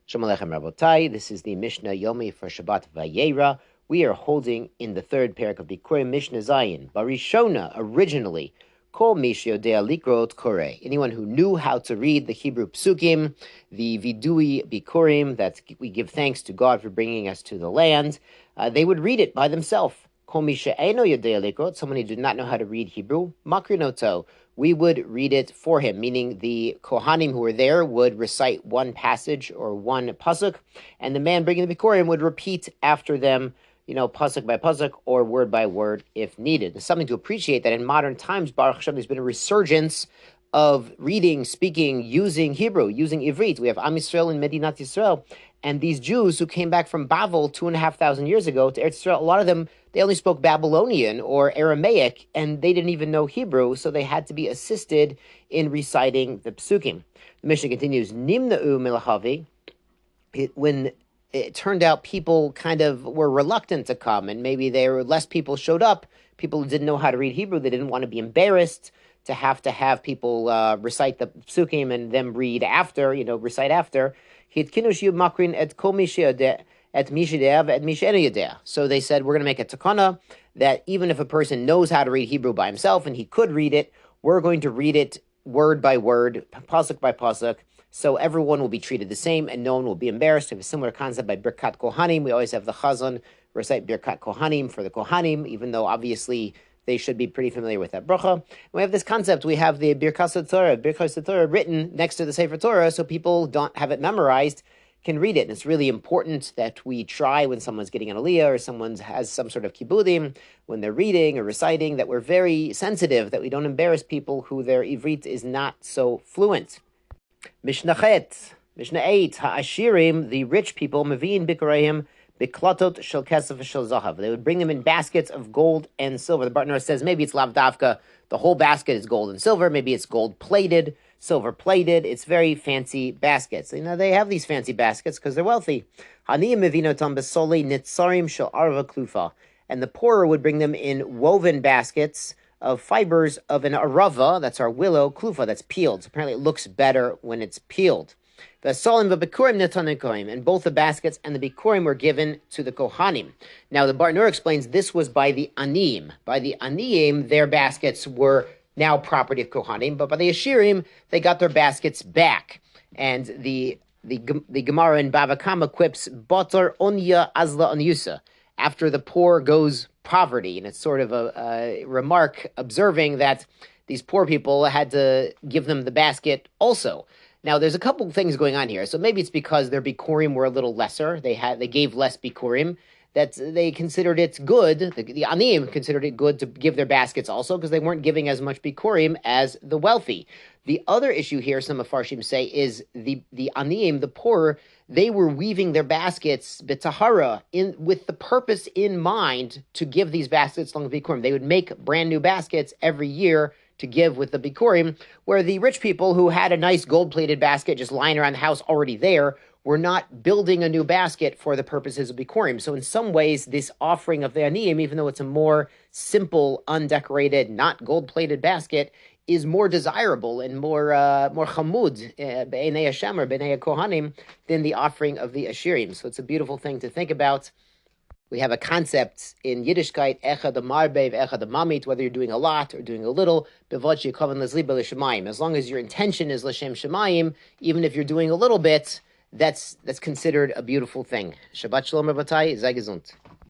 Shalom Aleichem Rabotai. This is the Mishnah Yomi for Shabbat Vayera. We are holding in the third parak of Bikkurim, Mishnah Zayin. Barishona, originally, Kol Mish Yodea Likrot Kore. Anyone who knew how to read the Hebrew Psukim, the Vidui Bikkurim, that we give thanks to God for bringing us to the land, they would read it by themselves. Kol Mish Eno Yodea Likrot, someone who did not know how to read Hebrew, Makrinoto, we would read it for him, meaning the Kohanim who were there would recite one passage or one pasuk, and the man bringing the Bikkurim would repeat after them, pasuk by pasuk or word by word if needed. It's something to appreciate that in modern times, Baruch Hashem, there's been a resurgence of reading, speaking, using Hebrew, using Ivrit. We have Am Yisrael in Medinat Yisrael, and these Jews who came back from Bavel 2,500 years ago to Eretz Yisrael, a lot of them, they only spoke Babylonian or Aramaic, and they didn't even know Hebrew, so they had to be assisted in reciting the Psukim. The Mishnah continues, Nimna'u Milahavi, when it turned out people kind of were reluctant to come, and maybe less people showed up, people who didn't know how to read Hebrew, they didn't want to be embarrassed to have people recite the Psukim and them read after, recite after. So they said, we're going to make a takana that even if a person knows how to read Hebrew by himself and he could read it, we're going to read it word by word, pasuk by pasuk, so everyone will be treated the same and no one will be embarrassed. We have a similar concept by Birkat Kohanim. We always have the Chazan recite Birkat Kohanim for the Kohanim, even though obviously they should be pretty familiar with that bracha. We have this concept. We have the Birkas Torah written next to the Sefer Torah, so people don't have it memorized, can read it. And it's really important that we try when someone's getting an aliyah or someone has some sort of kibudim, when they're reading or reciting, that we're very sensitive, that we don't embarrass people who their ivrit is not so fluent. Mishnah 8, Ha'ashirim, the rich people, Mavin Bikkurayim, Biklatot shel kesef shel zahav. They would bring them in baskets of gold and silver. The Bartanura says maybe it's lavdavka, the whole basket is gold and silver, maybe it's gold plated, silver plated. It's very fancy baskets. They have these fancy baskets because they're wealthy. Haniyim mevinotam besole nitzarim shel arva klufa. And the poorer would bring them in woven baskets of fibers of an arava, that's our willow, klufa, that's peeled. So apparently it looks better when it's peeled. And both the baskets and the Bikkurim were given to the Kohanim. Now the Bartanura explains this was by the Aniyim. By the Aniyim, their baskets were now property of Kohanim, but by the Ashirim, they got their baskets back. And the Gemara in Bava Kama quips, Batar Onya Azla Onyusa. After the poor goes poverty, and it's sort of a remark observing that these poor people had to give them the basket also. Now, there's a couple things going on here. So maybe it's because their Bikkurim were a little lesser. They gave less Bikkurim, that they considered it good. The Aniyim considered it good to give their baskets also because they weren't giving as much Bikkurim as the wealthy. The other issue here, some Mefarshim say, is the Aniyim, the poor, they were weaving their baskets b'tahara with the purpose in mind to give these baskets along with Bikkurim. They would make brand new baskets every year to give with the Bikkurim, where the rich people who had a nice gold-plated basket just lying around the house already there were not building a new basket for the purposes of Bikkurim. So in some ways, this offering of the Aniyim, even though it's a more simple, undecorated, not gold-plated basket, is more desirable and more chamud, b'nei Hashem or b'nei Kohanim, than the offering of the Ashirim. So it's a beautiful thing to think about. We have a concept in Yiddishkeit, echad marbev, echad mamit, whether you're doing a lot or doing a little, as long as your intention is l'shem shemayim, even if you're doing a little bit, that's considered a beautiful thing. Shabbat shalom, Rabbatai, sei gesund.